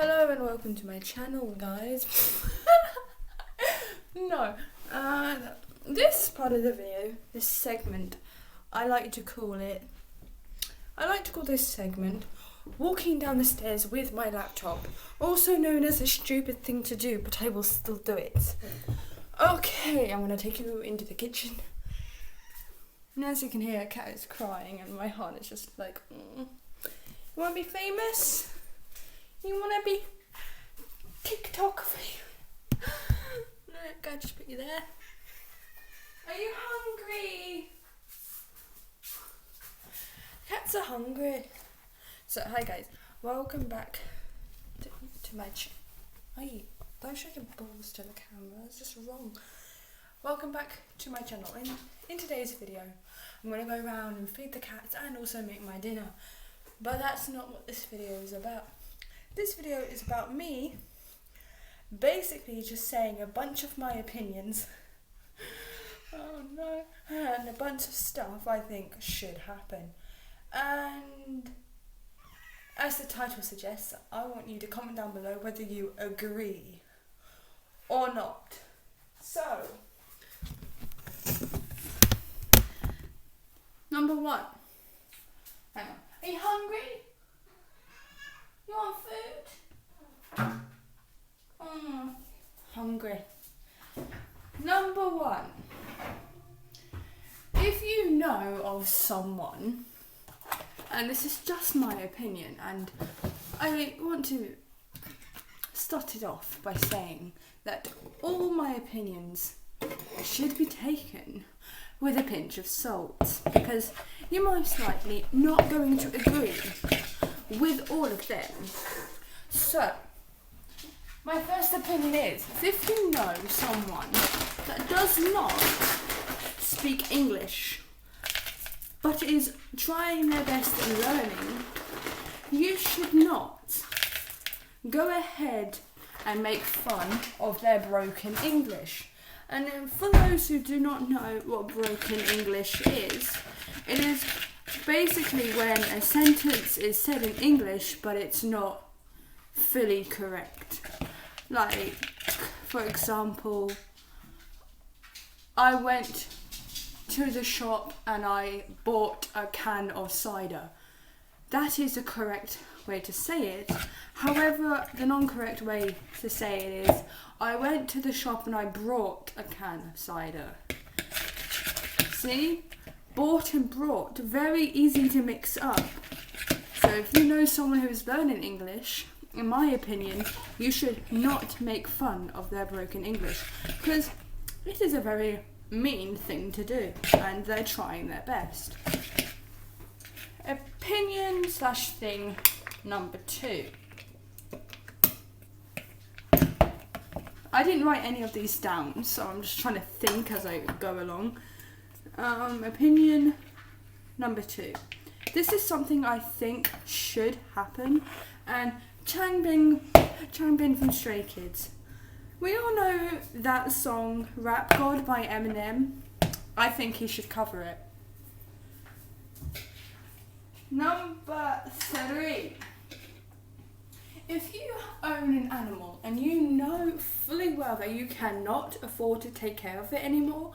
Hello and welcome to my channel, guys. This part of the video, this segment, I like to call this segment walking down the stairs with my laptop, also known as a stupid thing to do, but I will still do it. Okay, I'm gonna take you into the kitchen. And as you can hear, a cat is crying and my heart is just like, You wanna be famous? You wanna be TikTok famous? No, God, just put you there. Are you hungry? Cats are hungry. So, hi guys, welcome back to my channel. Hey, don't show your balls to the camera, it's just wrong. Welcome back to my channel. In today's video, I'm going to go around and feed the cats and also make my dinner. But that's not what this video is about. This video is about me basically just saying a bunch of my opinions. Oh no. And a bunch of stuff I think should happen. And as the title suggests, I want you to comment down below whether you agree or not. So, number one. Hang on. Are you hungry? You want food? Hungry. Number one. If you know of someone, and this is just my opinion, and I want to start it off by saying that all my opinions should be taken with a pinch of salt, because you're most likely not going to agree with all of them. So, my first opinion is, if you know someone that does not speak English, but is trying their best at learning, you should not go ahead and make fun of their broken English. And then for those who do not know what broken English is, it is basically when a sentence is said in English but it's not fully correct. Like, for example, I went to the shop and I bought a can of cider. That is the correct way to say it. However, the non-correct way to say it is, I went to the shop and I brought a can of cider. See? Bought and brought. Very easy to mix up. So if you know someone who is learning English, in my opinion, you should not make fun of their broken English, because it is a very mean thing to do and they're trying their best. Opinion / thing number two. I didn't write any of these down, so I'm just trying to think as I go along. Opinion number two. This is something I think should happen, and Changbin from Stray Kids. We all know that song Rap God by Eminem. I think he should cover it. Number three. If you own an animal and you know fully well that you cannot afford to take care of it anymore,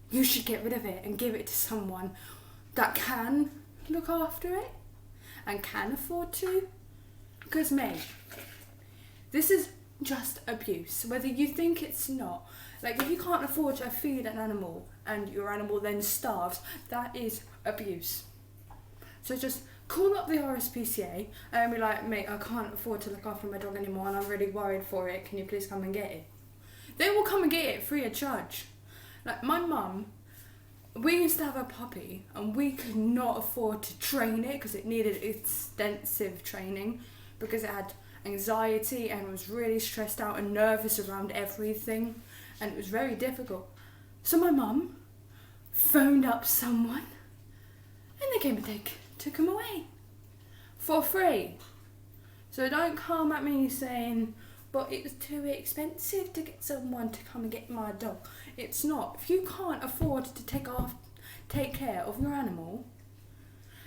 you should get rid of it and give it to someone that can look after it and can afford to. Because, mate, this is just abuse, whether you think it's not. Like, if you can't afford to feed an animal and your animal then starves, that is abuse. So just call up the RSPCA and be like, mate, I can't afford to look after my dog anymore and I'm really worried for it, can you please come and get it? They will come and get it free of charge. Like, my mum, we used to have a puppy and we could not afford to train it because it needed extensive training, because it had anxiety and was really stressed out and nervous around everything, and it was very difficult. So my mum phoned up someone and they came and took him away for free. So don't come at me saying, but it's too expensive to get someone to come and get my dog. It's not. If you can't afford to take care of your animal,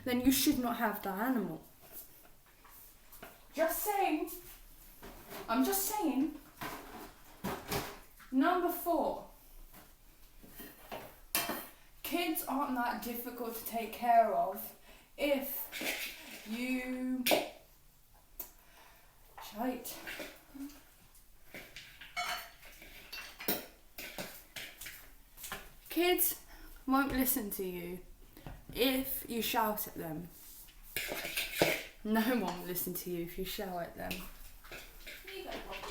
then you should not have that animal. Just saying. I'm just saying. Number 4. Kids aren't that difficult to take care of if you... Shite. Kids won't listen to you if you shout at them. No one will listen to you if you shout at them. Here you go, Poppy.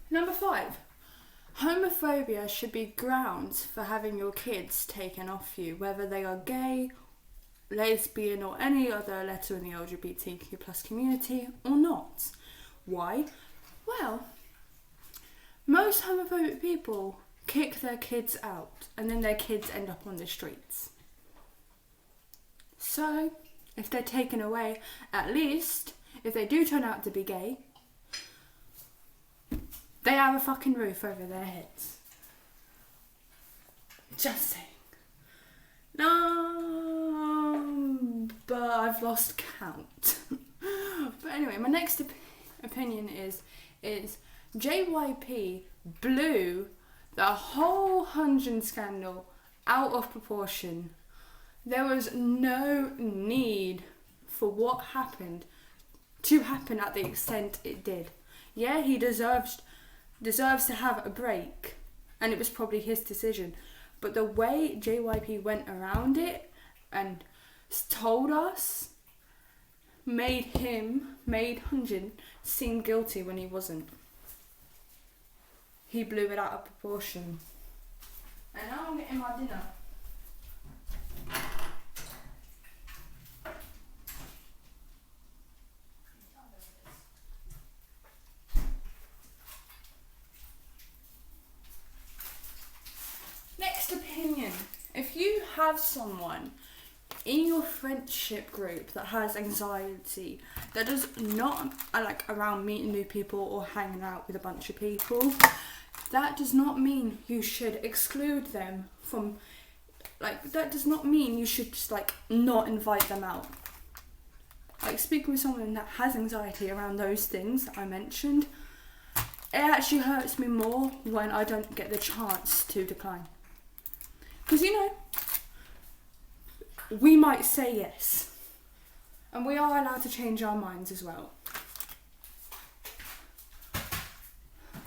Number 5. Homophobia should be grounds for having your kids taken off you, whether they are gay, lesbian or any other letter in the LGBTQ plus community or not. Why? Well, most homophobic people kick their kids out and then their kids end up on the streets. So, if they're taken away, at least, if they do turn out to be gay, they have a fucking roof over their heads. Just saying. No, but I've lost count. But anyway, my next opinion is JYP blew the whole Hyunjin scandal out of proportion. There was no need for what happened to happen at the extent it did. Yeah, he deserves to have a break, and it was probably his decision. But the way JYP went around it and told us made Hyunjin seem guilty when he wasn't. He blew it out of proportion. And now I'm getting my dinner. Next opinion. If you have someone in your friendship group that has anxiety, that does not like around meeting new people or hanging out with a bunch of people, that does not mean you should exclude them from, like, that does not mean you should just like not invite them out. Like, speaking with someone that has anxiety around those things that I mentioned, it actually hurts me more when I don't get the chance to decline. Because, you know, we might say yes. And we are allowed to change our minds as well.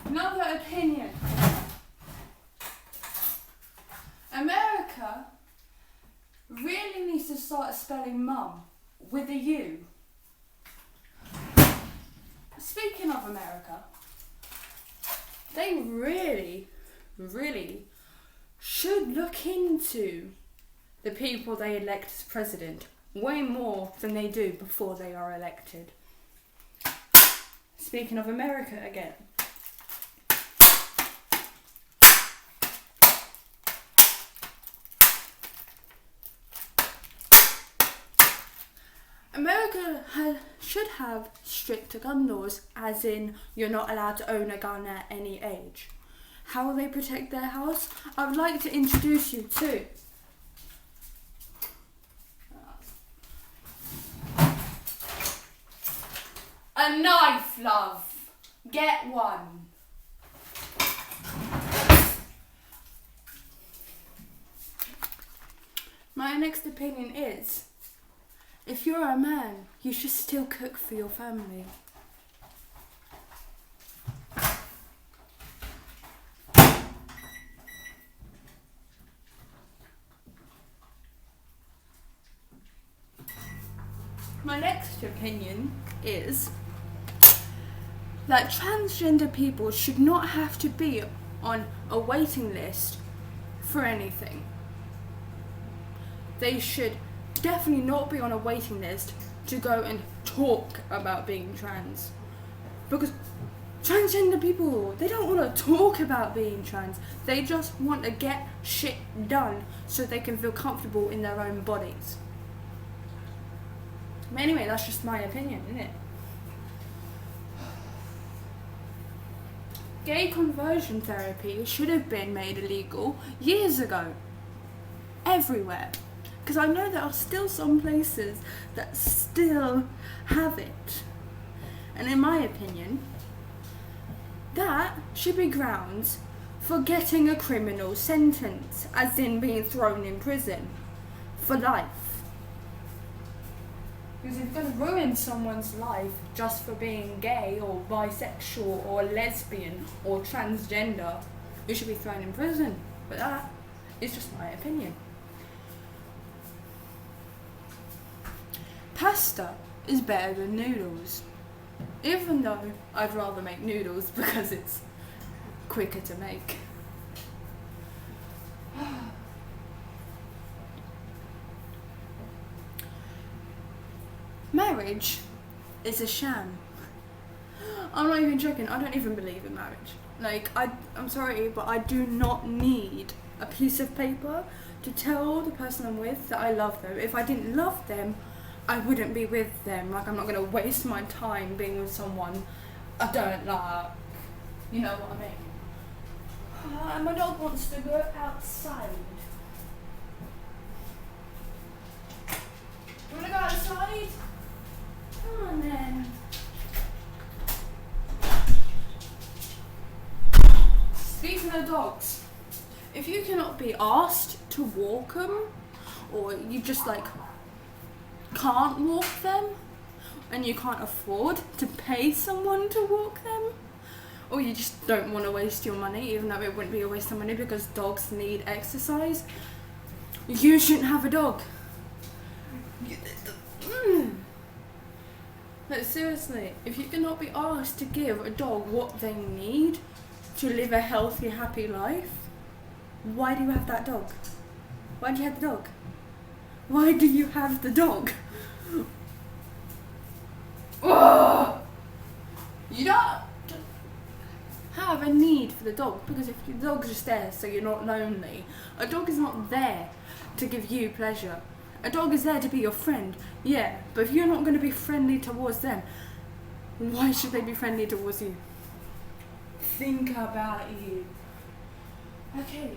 Another opinion. America really needs to start spelling mum with a U. Speaking of America, they really should look into the people they elect as president way more than they do before they are elected. Speaking of America again. America should have stricter gun laws, as in you're not allowed to own a gun at any age. How will they protect their house? I would like to introduce you to a knife, love. Get one. My next opinion is, if you're a man, you should still cook for your family. My next opinion is that transgender people should not have to be on a waiting list for anything. They should definitely not be on a waiting list to go and talk about being trans. Because transgender people, they don't want to talk about being trans. They just want to get shit done so they can feel comfortable in their own bodies. But anyway, that's just my opinion, isn't it? Gay conversion therapy should have been made illegal years ago. Everywhere. Because I know there are still some places that still have it. And in my opinion, that should be grounds for getting a criminal sentence, as in being thrown in prison for life. Because if you're going to ruin someone's life just for being gay or bisexual or lesbian or transgender, you should be thrown in prison. But that is just my opinion. Pasta is better than noodles. Even though I'd rather make noodles because it's quicker to make. Marriage is a sham. I'm not even joking, I don't even believe in marriage. Like, I'm sorry, but I do not need a piece of paper to tell the person I'm with that I love them. If I didn't love them, I wouldn't be with them. Like, I'm not going to waste my time being with someone I don't like. You know what I mean? My dog wants to go outside. You want to go outside? Come on then. Speaking of dogs, if you cannot be asked to walk them, or you just like can't walk them, and you can't afford to pay someone to walk them, or you just don't want to waste your money, even though it wouldn't be a waste of money because dogs need exercise, you shouldn't have a dog. But seriously, if you cannot be asked to give a dog what they need to live a healthy, happy life, why do you have that dog? Why do you have the dog? Why do you have the dog? You don't have a need for the dog, because if your dog's just there so you're not lonely, a dog is not there to give you pleasure. A dog is there to be your friend, yeah, but if you're not going to be friendly towards them, why should they be friendly towards you? Think about you. Okay.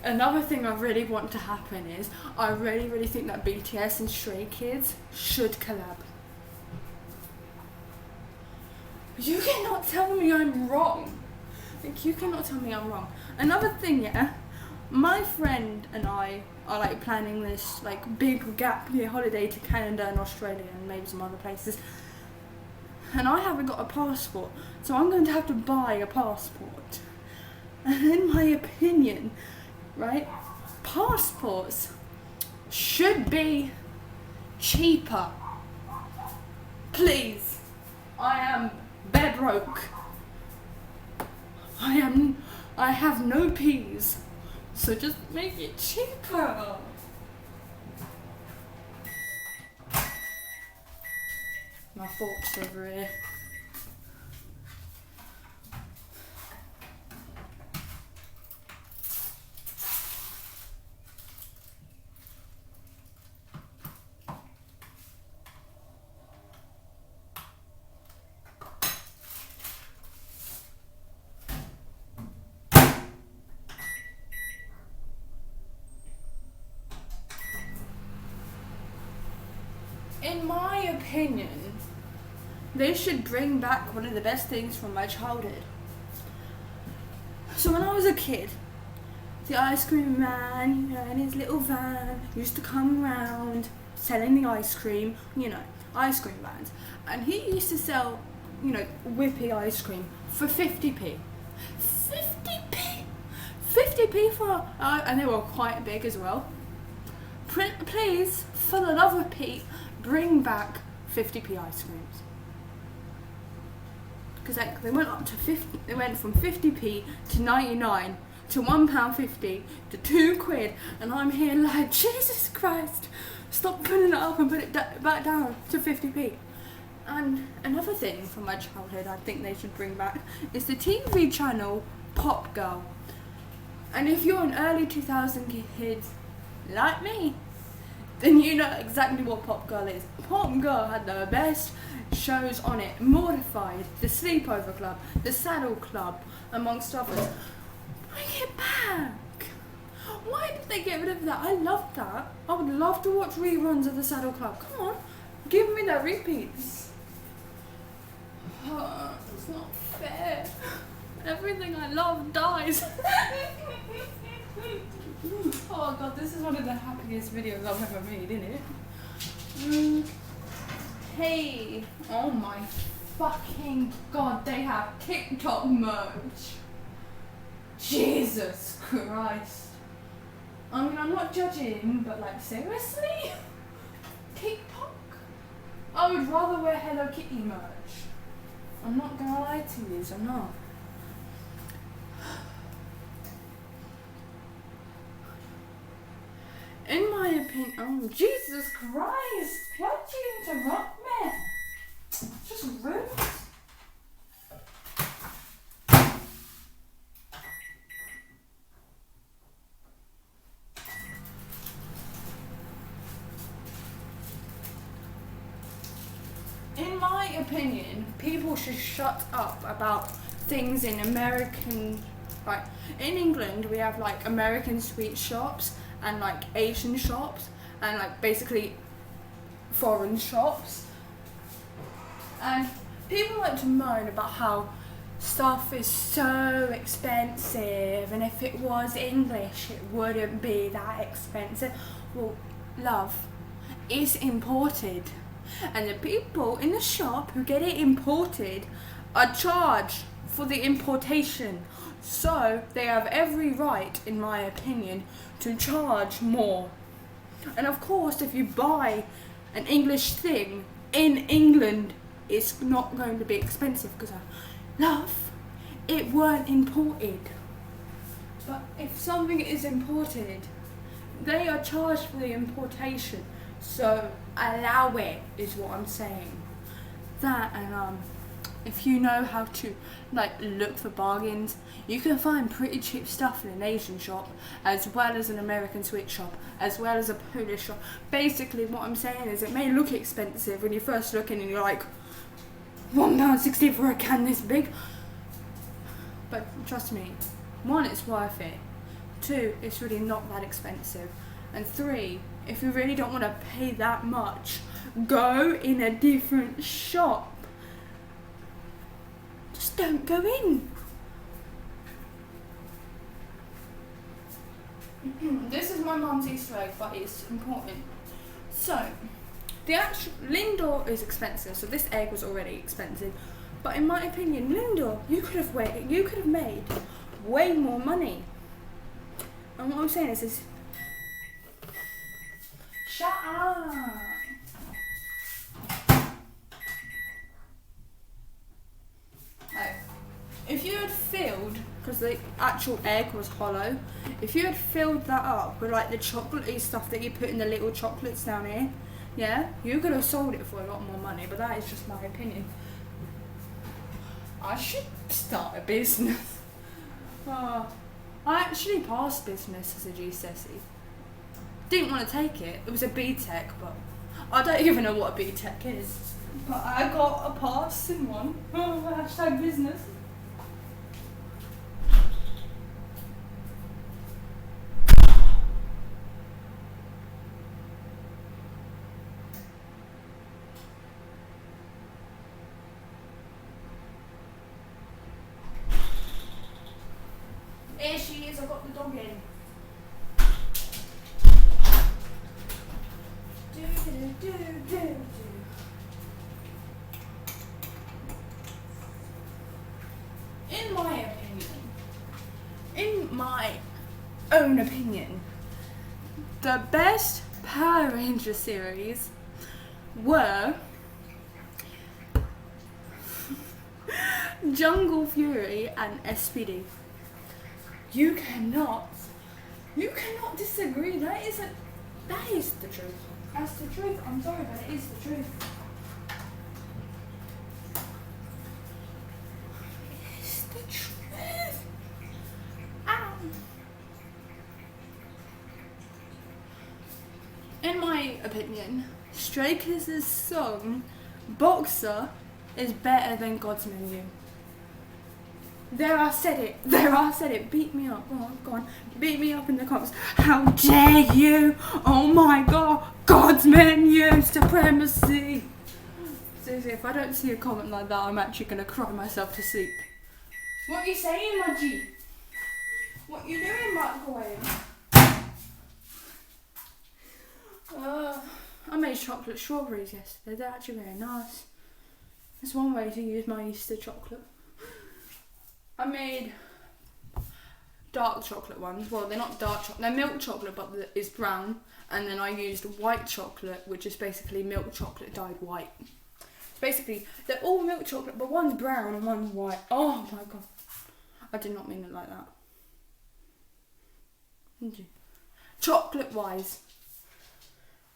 Another thing I really want to happen is, I really think that BTS and Stray Kids should collab. You cannot tell me I'm wrong. Like, you cannot tell me I'm wrong. Another thing, yeah, my friend and I are like planning this like big gap year holiday to Canada and Australia and maybe some other places. And I haven't got a passport, so I'm going to have to buy a passport. And in my opinion, right, passports should be cheaper. Please. I am bedroke. I have no peas, so just make it cheaper. My fork's over here. In my opinion, they should bring back one of the best things from my childhood. So when I was a kid, the ice cream man, you know, in his little van, used to come around selling the ice cream, you know, ice cream vans. And he used to sell, you know, whippy ice cream for 50p. 50p? 50p for, and they were quite big as well. Please, for the love of Pete, bring back 50p ice creams. Because like, they went up to 50, they went from 50p to 99 to £1.50 to £2, and I'm here like, Jesus Christ, stop putting it up and put it back down to 50p. And another thing from my childhood I think they should bring back is the TV channel Pop Girl. And if you're an early 2000 kid like me, then you know exactly what Pop Girl is. Pop Girl had the best shows on it. Mortified, The Sleepover Club, The Saddle Club, amongst others. Bring it back. Why did they get rid of that? I loved that. I would love to watch reruns of The Saddle Club. Come on, give me the repeats. It's not fair. Everything I love dies. Oh god, this is one of the happiest videos I've ever made, isn't it? Hey, oh my fucking god, they have TikTok merch. Jesus Christ. I mean, I'm not judging, but like, seriously? TikTok? I would rather wear Hello Kitty merch. I'm not gonna lie to you, I'm not. In my opinion, oh Jesus Christ, why did you interrupt me? Just rude. In my opinion, people should shut up about things in American, like in England we have like American sweet shops and like Asian shops and like basically foreign shops, and people like to moan about how stuff is so expensive and if it was English it wouldn't be that expensive. Well, love, it's imported, and the people in the shop who get it imported are charged for the importation, so they have every right, in my opinion, to charge more. And of course, if you buy an English thing in England, it's not going to be expensive because love, it weren't imported. But if something is imported, they are charged for the importation, so allow it, is what I'm saying. That, and if you know how to like look for bargains, you can find pretty cheap stuff in an Asian shop as well as an American sweet shop as well as a Polish shop. Basically what I'm saying is it may look expensive when you first look in and you're like £1.60 for a can this big, but trust me, 1, it's worth it, 2, it's really not that expensive, and 3, if you really don't want to pay that much, go in a different shop. Just don't go in. This is my mum's Easter egg, but it's important. So, the actual Lindor is expensive, so this egg was already expensive. But in my opinion, Lindor, you could have made way more money. And what I'm saying is shut up. If you had filled, because the actual egg was hollow, if you had filled that up with like the chocolatey stuff that you put in the little chocolates down here, yeah, you could have sold it for a lot more money, but that is just my opinion. I should start a business. I actually passed business as a GCSE. Didn't want to take it, it was a BTEC, but I don't even know what a BTEC is. But I got a pass in one. Hashtag business. Here she is, I got the dog in. In my own opinion, the best Power Ranger series were Jungle Fury and SPD. You cannot disagree. That is the truth. That's the truth. I'm sorry, but it is the truth. It's the truth. Ow. In my opinion, Stray Kids' song Boxer is better than God's Menu. There, I said it. Beat me up. Go on. Beat me up in the comments. How dare you? Oh my god. God's Menu supremacy. Seriously, if I don't see a comment like that, I'm actually going to cry myself to sleep. What are you saying, my G? What you doing, microwave? I made chocolate strawberries yesterday. They're actually very nice. That's one way to use my Easter chocolate. I made dark chocolate ones. Well, they're not dark chocolate. They're milk chocolate, but it's brown. And then I used white chocolate, which is basically milk chocolate dyed white. Basically, they're all milk chocolate, but one's brown and one's white. Oh my god. I did not mean it like that. Did you? Chocolate-wise.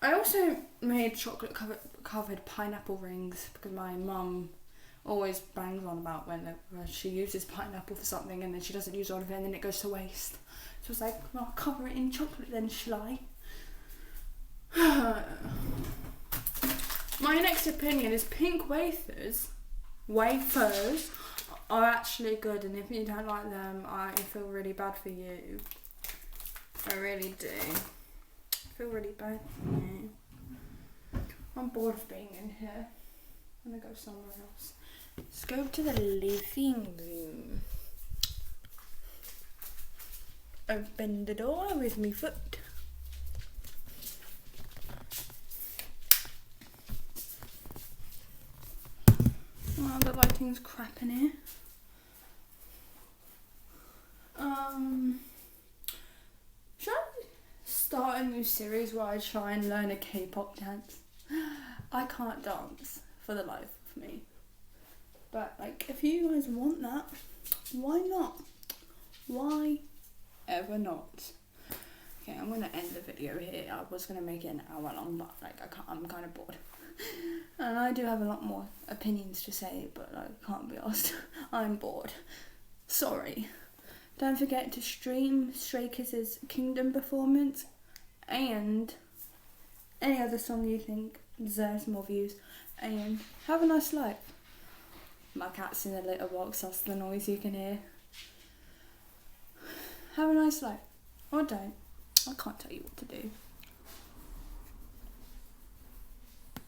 I also made chocolate covered pineapple rings because my mum always bangs on about when she uses pineapple for something and then she doesn't use all of it and then it goes to waste. So I was like, well, I'll cover it in chocolate then, shall I? My next opinion is pink wafers are actually good, and if you don't like them, I feel really bad for you. I really do. I feel really bad for you. I'm bored of being in here. I'm gonna go somewhere else. Let's go to the living room. Open the door with me foot. Oh, the lighting's crap in here. Should I start a new series where I try and learn a K-pop dance? I can't dance for the life of me. But like, if you guys want that, why not? Why ever not? Okay, I'm gonna end the video here. I was gonna make it an hour long, but like I'm kind of bored. And I do have a lot more opinions to say, but I can't be asked. I'm bored. Sorry. Don't forget to stream Stray Kids' Kingdom performance and any other song you think deserves more views. And have a nice life. My cat's in a litter box, that's the noise you can hear. Have a nice life. Or don't. I can't tell you what to do.